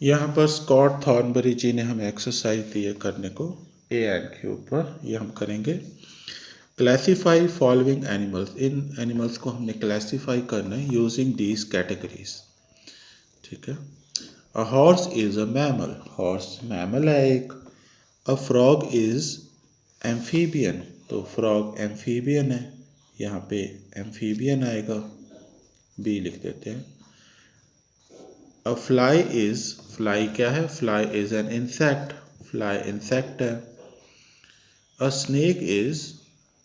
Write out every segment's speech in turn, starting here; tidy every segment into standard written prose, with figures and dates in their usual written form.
यहाँ पर स्कॉट थॉर्नबरी जी ने हमें एक्सरसाइज दी है करने को ए एन के ऊपर। ये हम करेंगे। क्लासीफाई फॉलोइंग एनिमल्स, इन एनिमल्स को हमने क्लासीफाई करना है यूजिंग दीज कैटेगरीज। ठीक है। A horse is a mammal, horse mammal है एक। अ फ्रॉग इज एम्फीबियन, तो फ्रॉग एम्फीबियन है, यहाँ पे एम्फीबियन आएगा, बी लिख देते हैं। अ फ्लाई इज, फ्लाई क्या है, fly is an insect, fly insect है। A snake is,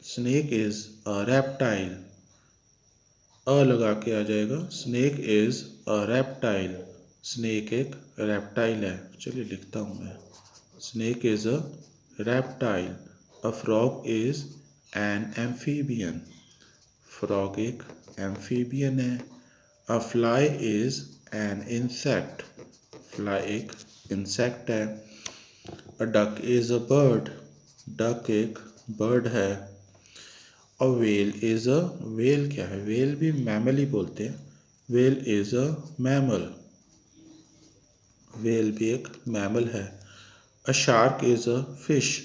snake is a reptile, a लगा के आ जाएगा, snake is a reptile, snake एक रेप्टाइल है। चलिए लिखता हूँ मैं, snake is a reptile. A frog is an amphibian, frog एक एम्फीबियन है। A fly is an insect, fly एक इंसेक्ट है। A duck is a bird, duck एक बर्ड है। A whale is a, whale क्या है, व्हेल भी mammal ही बोलते हैं, whale is a mammal, whale भी एक मैमल है। A shark is a fish,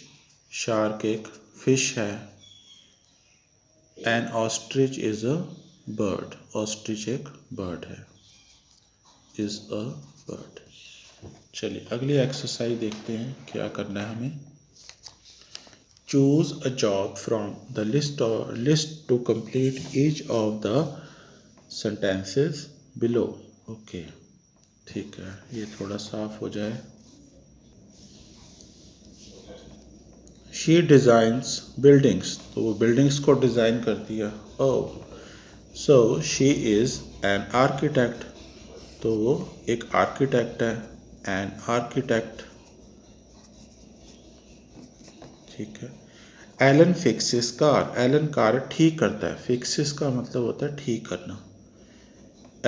shark एक फिश है। An ostrich is a bird, ostrich एक बर्ड है, इज अ बर्ड। चलिए अगली एक्सरसाइज देखते हैं क्या करना है हमें। Choose a job from the list to complete each of the sentences below. Okay, ठीक है, ये थोड़ा साफ हो जाए। शी डिज़ाइंस बिल्डिंग्स, तो वो बिल्डिंग्स को डिज़ाइन करती है। Oh, so she is an architect, तो वो एक आर्किटेक्ट है, एन आर्किटेक्ट। ठीक है। Alan fixes car, Alan car ठीक करता है, फिक्सिस का मतलब होता है ठीक करना।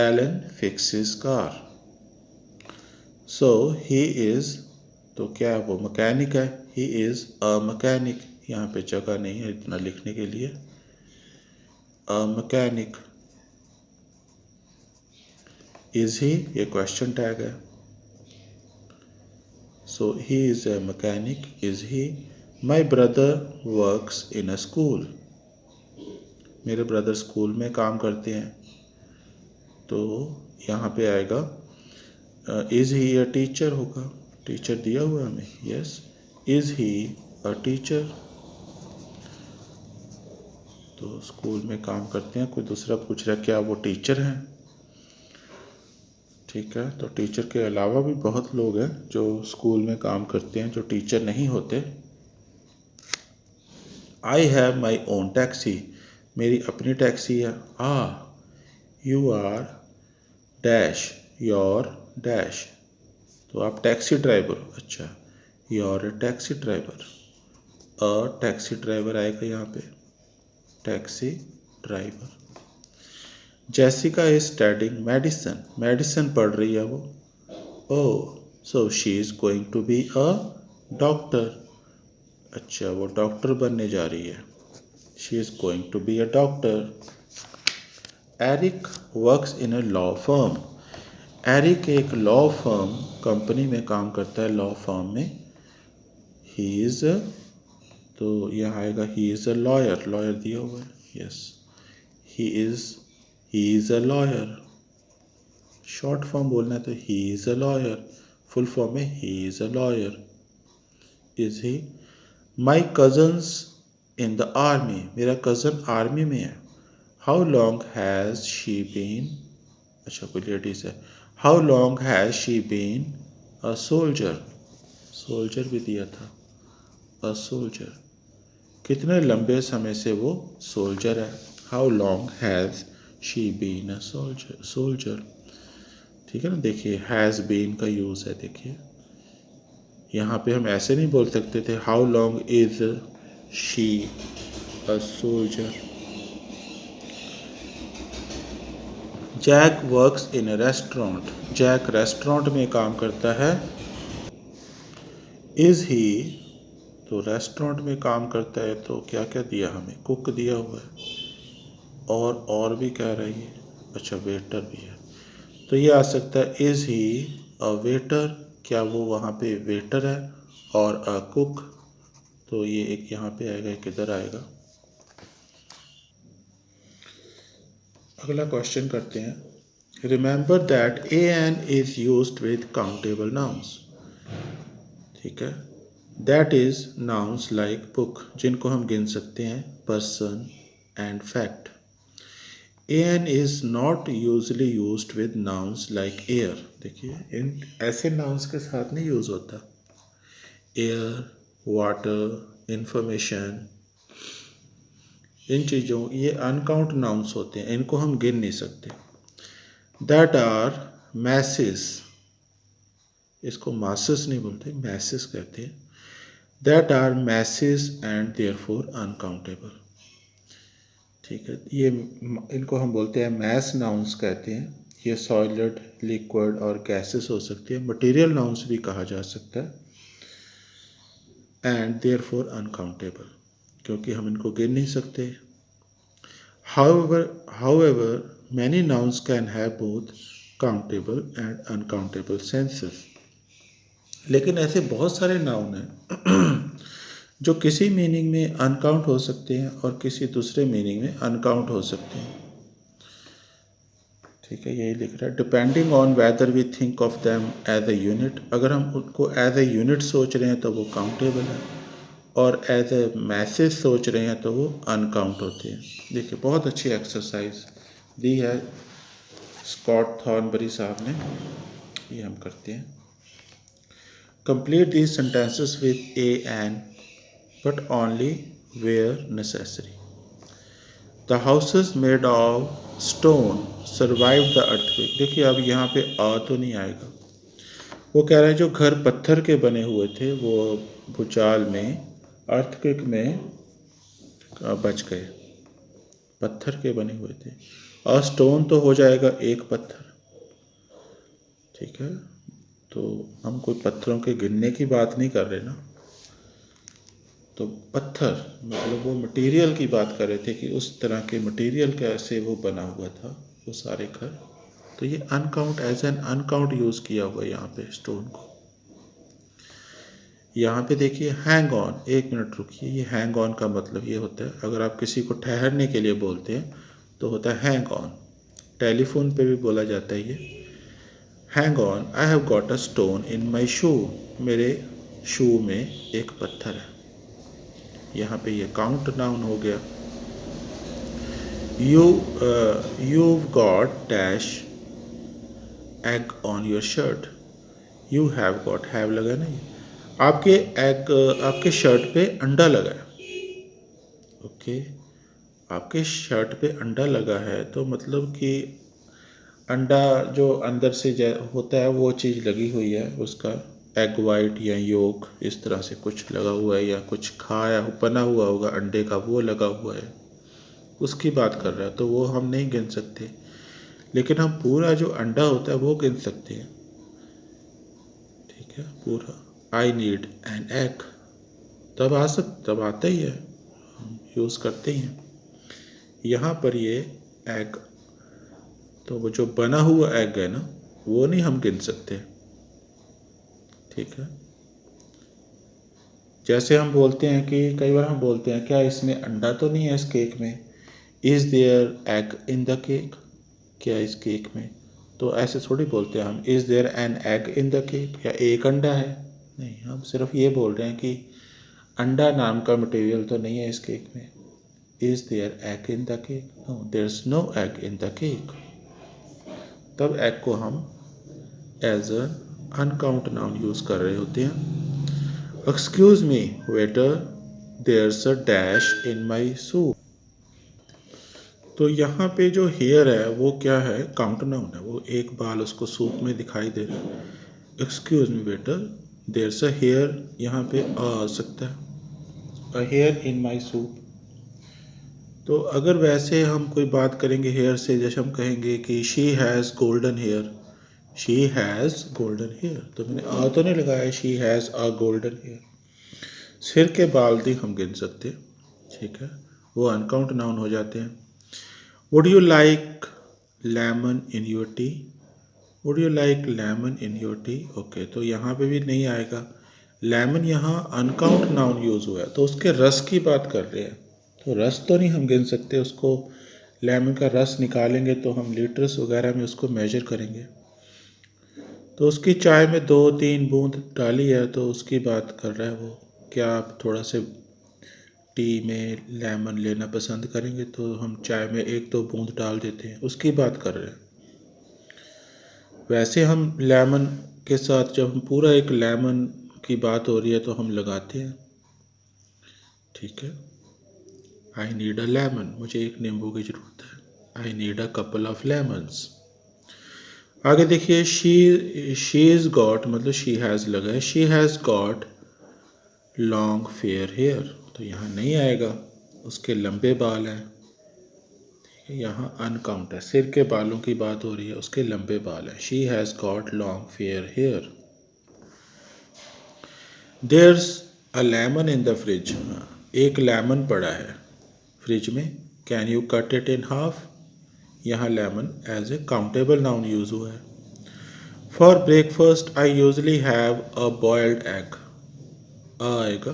Alan fixes car. So he is, तो क्या है, वो मैकेनिक है, ही इज़ अ मैकेनिक, यहाँ पे जगह नहीं है इतना लिखने के लिए। अ मैकेनिक। इज़ ही, ये क्वेश्चन टैग है, so he is a mechanic, is he. My brother works in a school, मेरे ब्रदर स्कूल में काम करते हैं, तो यहाँ पे आएगा इज़ ही अ टीचर होगा, टीचर दिया हुआ है हमें, yes, is he a teacher, तो स्कूल में काम करते हैं। कोई दूसरा पूछ रहा है क्या वो टीचर हैं, ठीक है, तो टीचर के अलावा भी बहुत लोग हैं जो स्कूल में काम करते हैं जो टीचर नहीं होते। I have my own taxi, मेरी अपनी टैक्सी है। You are dash, your dash, तो आप टैक्सी ड्राइवर हो, अच्छा, your a taxi driver, a taxi driver आएगा यहाँ पे, taxi driver. Jessica is studying medicine, medicine पढ़ रही है वो। Oh, so she is going to be a doctor, अच्छा वो डॉक्टर बनने जा रही है, she is going to be a doctor. Eric works in a law firm, Eric एक लॉ फर्म कंपनी में काम करता है, लॉ फर्म में। ही इज़, तो यहाँ आएगा he is a lawyer, lawyer दिया हुआ है, yes, he is a lawyer. Short form बोलना है तो he is a lawyer, full form में he is a lawyer. Is he. My cousin's in the army, मेरा कज़न आर्मी में है। How long has she been, अच्छा कोई ladies है, how long has she been a soldier, soldier भी दिया था, अ सोल्जर, कितने लंबे समय से वो सोल्जर है। How long has she been a soldier, soldier, ठीक है ना। देखिए हैज़ बीन का यूज़ है, देखिए यहाँ पे हम ऐसे नहीं बोल सकते थे how long is she a soldier. Jack works in a restaurant, Jack restaurant में काम करता है। इज़ ही, तो रेस्टोरेंट में काम करता है, तो क्या क्या दिया हमें, कुक दिया हुआ है, और भी कह रही है, अच्छा वेटर भी है, तो ये आ सकता है इज़ ही अ वेटर, क्या वो वहाँ पे वेटर है, और अ कुक, तो ये एक यहाँ पे आएगा, किधर आएगा। अगला क्वेश्चन करते हैं। Remember that a an is used with countable nouns, ठीक है। That is nouns like book, जिनको हम गिन सकते हैं, person and fact. A an is not usually used with nouns like air, देखिए इन ऐसे नाउन्स के साथ नहीं यूज होता। एयर, वाटर, इंफॉर्मेशन, इन चीज़ों, ये अनकाउंट नाउन्स होते हैं, इनको हम गिन नहीं सकते। दैट आर मैसेस, इसको मासेस नहीं बोलते, मैसेस कहते हैं। That are masses and therefore uncountable, ठीक है। ये इनको हम बोलते हैं मैस नाउन्स कहते हैं। ये सॉलिड, लिक्विड और गैसेस हो सकती है। मटेरियल नाउन्स भी कहा जा सकता है। एंड देयरफॉर अनकाउंटेबल, क्योंकि हम इनको गिन नहीं सकते। However, many nouns can have both countable and uncountable senses. लेकिन ऐसे बहुत सारे नाउन हैं जो किसी मीनिंग में अनकाउंट हो सकते हैं और किसी दूसरे मीनिंग में अनकाउंट हो सकते हैं, ठीक है। यही लिख रहा है, depending on whether we think of them as a unit. अगर हम उनको एज ए यूनिट सोच रहे हैं तो वो काउंटेबल है, और एज ए मैसेज सोच रहे हैं तो वो अनकाउंट होते हैं। देखिए बहुत अच्छी एक्सरसाइज दी है स्कॉट थॉर्नबरी साहब ने, ये हम करते हैं। Complete these sentences with a an but only where necessary. The houses made of stone survive the earthquake. देखिए अब यहाँ पे आ तो नहीं आएगा, वो कह रहा है जो घर पत्थर के बने हुए थे वो भूचाल में, अर्थक्वेक में बच गए, पत्थर के बने हुए थे। और स्टोन तो हो जाएगा एक पत्थर, ठीक है। तो हम कोई पत्थरों के गिनने की बात नहीं कर रहे ना, तो पत्थर मतलब वो मटेरियल की बात कर रहे थे कि उस तरह के मटेरियल कैसे वो बना हुआ था वो सारे घर। तो ये uncount, as an uncount use किया हुआ है यहाँ पे स्टोन को। यहाँ पे देखिए हैंग ऑन, एक मिनट रुकिए, ये हैंग ऑन का मतलब ये होता है, अगर आप किसी को ठहरने के लिए बोलते हैं तो होता है हैंग ऑन। टेलीफोन पे भी बोला जाता है ये, hang on, I have got a stone in my shoe, मेरे शू में एक पत्थर है। यहाँ पे ये काउंट नाउन हो गया। you've got dash egg on your shirt, you have got, have लगा नहीं, आपके एग, आपके शर्ट पे अंडा लगा है, ओके। आपके शर्ट पे अंडा लगा है तो मतलब कि अंडा जो अंदर से होता है वो चीज़ लगी हुई है, उसका एग वाइट या योक इस तरह से कुछ लगा हुआ है, या कुछ खाया बना हुआ होगा अंडे का वो लगा हुआ है, उसकी बात कर रहा है। तो वो हम नहीं गिन सकते, लेकिन हम पूरा जो अंडा होता है वो गिन सकते हैं, ठीक है। पूरा आई नीड एन एग, तब आता ही है, हम यूज़ करते ही हैं। यहाँ पर ये एग, तो वो जो बना हुआ एग है ना वो नहीं हम गिन सकते, ठीक है। जैसे हम बोलते हैं कि कई बार हम बोलते हैं क्या इसमें अंडा तो नहीं है इस केक में, is there egg in the cake, क्या इस केक में, तो ऐसे थोड़ी बोलते हैं हम, is there an egg in the cake, या एक अंडा है, नहीं, हम सिर्फ ये बोल रहे हैं कि अंडा नाम का मटेरियल तो नहीं है इस केक में। Is there egg in the cake, no there is no egg in the cake. तब एग को हम as a uncount noun use कर रहे होते हैं। Excuse me waiter, there is a dash in my soup. तो यहाँ पे जो हेयर है वो क्या है, काउंट नाउन है, वो एक बाल उसको सूप में दिखाई दे रहा है। Excuse me waiter, there is a hair, यहाँ पे आ सकता है, a here in my soup. तो अगर वैसे हम कोई बात करेंगे हेयर से, जैसे हम कहेंगे कि she has golden hair, she has golden hair, तो मैंने आ तो नहीं लगाया, she has a golden hair. सिर के बाल भी हम गिन सकते हैं, ठीक है, वो अनकाउंट नाउन हो जाते हैं। Would you like lemon in your T, would you like lemon in your T? Okay, तो यहाँ पे भी नहीं आएगा। लेमन यहाँ अनकाउंट नाउन यूज़ हुआ है, तो उसके रस की बात कर रहे हैं, तो रस तो नहीं हम गिन सकते उसको। लेमन का रस निकालेंगे तो हम लीटर्स वगैरह में उसको मेजर करेंगे। तो उसकी चाय में 2-3 बूंद डाली है, तो उसकी बात कर रहा है वो। क्या आप थोड़ा से टी में लेमन लेना पसंद करेंगे? तो हम चाय में 1-2 बूंद डाल देते हैं, उसकी बात कर रहे हैं। वैसे हम लेमन के साथ जब हम पूरा एक लेमन की बात हो रही है तो हम लगाते हैं, ठीक है। आई नीड अ लेमन, मुझे एक नींबू की ज़रूरत है। I need a couple of lemons. आगे देखिए, शी इज़ गॉट, मतलब शी हैज़ लगा है। She has got long fair hair, तो यहाँ नहीं आएगा, उसके लंबे बाल हैं, ठीक है। यहाँ अनकाउंट है, सिर के बालों की बात हो रही है, उसके लंबे बाल हैं। She has got long fair hair. There's a lemon in the fridge, एक लेमन पड़ा है फ्रिज में। Can you cut it in half, यहाँ lemon as a countable noun use हुआ है। For breakfast I usually have a boiled egg, आएगा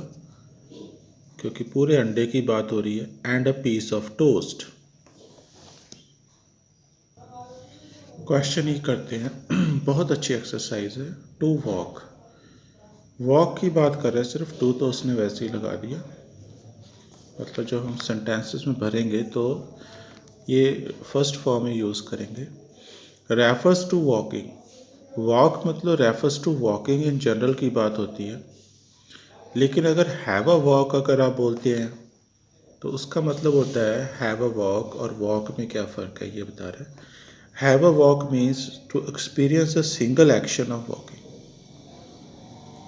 क्योंकि पूरे अंडे की बात हो रही है। And a piece of toast. Question ही करते हैं, बहुत अच्छी एक्सरसाइज है। टू वॉक, वॉक की बात कर रहे हैं सिर्फ, टू तो उसने वैसे ही लगा दिया। मतलब जब हम सेंटेंसेस में भरेंगे तो ये फर्स्ट फॉर्म में यूज़ करेंगे। रेफर्स टू वॉकिंग, वॉक मतलब refers to walking in general की बात होती है। लेकिन अगर हैव अ वॉक अगर आप बोलते हैं तो उसका मतलब होता है हैव अ वॉक और वॉक में क्या फ़र्क है ये बता रहे हैं। Have a walk means to experience a single action of walking.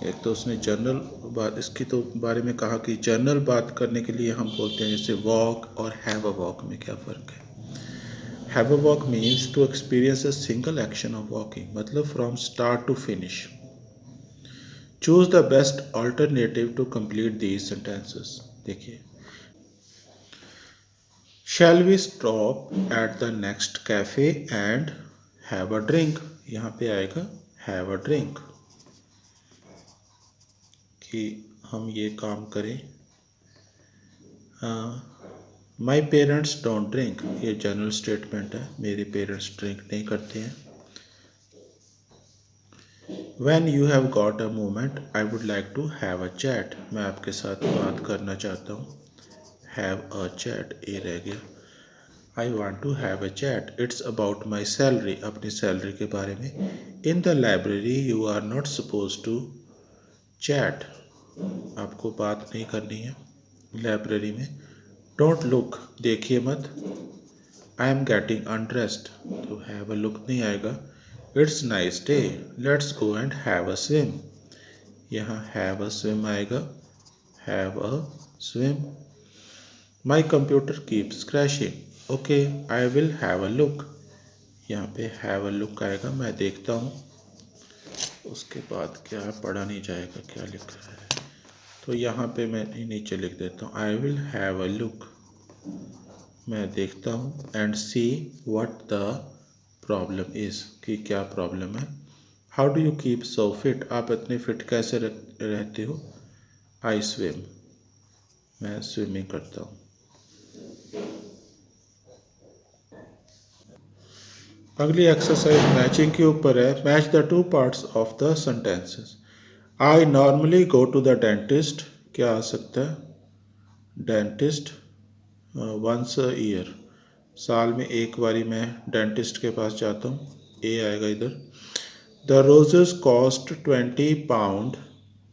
एक तो उसने जनरल बात इसकी तो बारे में कहा कि जनरल बात करने के लिए हम बोलते हैं जैसे वॉक और हैव अ वॉक में क्या फ़र्क है। Have a walk means to experience a single action of walking, मतलब from start to finish. Choose the best alternative to complete these sentences. देखिए, shall we stop at the next cafe and have a drink, यहाँ पे आएगा have a drink, कि हम ये काम करें। माई पेरेंट्स डोंट ड्रिंक, ये जनरल स्टेटमेंट है, मेरे पेरेंट्स ड्रिंक नहीं करते हैं। When you have got a moment, I would like to have a chat, मैं आपके साथ बात करना चाहता हूँ। Have a chat, ये रह गया। I want to have a chat, it's about my salary, अपनी सैलरी के बारे में। In the library you are not supposed to chat, आपको बात नहीं करनी है लाइब्रेरी में। Don't look, देखिए मत। I am getting undressed, तो have a look नहीं आएगा। It's nice day, let's go and have a swim, यहाँ have a swim आएगा, have a swim। My computer keeps crashing, okay I will have a look, यहाँ पे have a look आएगा, मैं देखता हूँ। उसके बाद क्या पढ़ा नहीं जाएगा, क्या लिख रहा है, तो यहाँ पे मैं नीचे लिख देता हूँ I will have a look, मैं देखता हूँ। And see what the problem is, कि क्या प्रॉब्लम है। How do you keep so fit, आप इतने फिट कैसे रहते हो। आई स्विम, मैं स्विमिंग करता हूँ। अगली एक्सरसाइज मैचिंग के ऊपर है। Match the two parts of the sentences. I normally go to the dentist, क्या आ सकता है, डेंटिस्ट वंस अ ईयर, साल में एक बारी मैं डेंटिस्ट के पास जाता हूँ, ए आएगा इधर। The roses cost 20 pound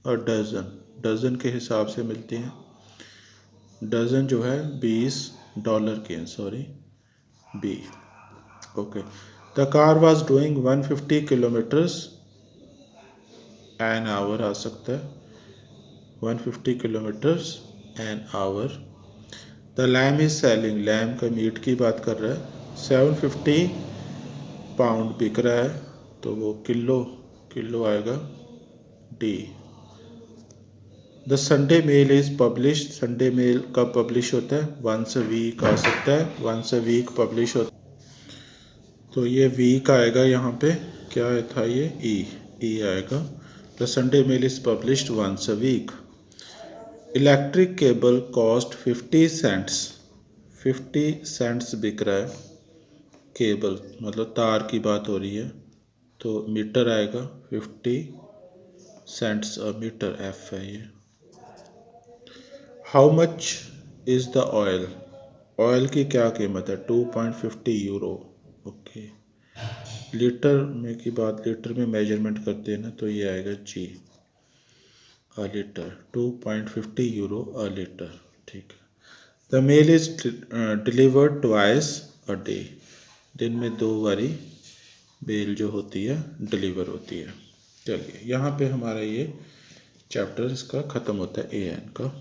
a dozen, dozen के हिसाब से मिलती हैं। डजन जो है $20 के, sorry B, okay. The car was doing 150 kilometres an hour आ सकता है, 150 kilometres an hour. The lamb is selling, lamb का मीट की बात कर रहा है, 750 पाउंड बिक रहा है, तो वो किलो आएगा, D. The Sunday Mail is publish, Sunday Mail कब पब्लिश होता है, वंस अ वीक आ सकता है, वंस अ वीक पब्लिश होता है, तो ये वीक आएगा यहाँ पे। क्या था ये, ई आएगा। The Sunday Mail is published once a week. Electric cable cost 50 cents, 50 cents बिक रहा है। केबल मतलब तार की बात हो रही है, तो मीटर आएगा 50 सेंट्स अ मीटर, एफ है ये। How much is the oil, oil की क्या कीमत है, 2.50 यूरो। ओके, लीटर में की बात, लीटर में मेजरमेंट करते हैं ना, तो ये आएगा जी, a litre, 2.50 euro a litre. ठीक है। The mail is delivered twice a day, दिन में 2 बारी मेल जो होती है डिलीवर होती है। चलिए यहाँ पे हमारा ये चैप्टर इसका ख़त्म होता है, AN का।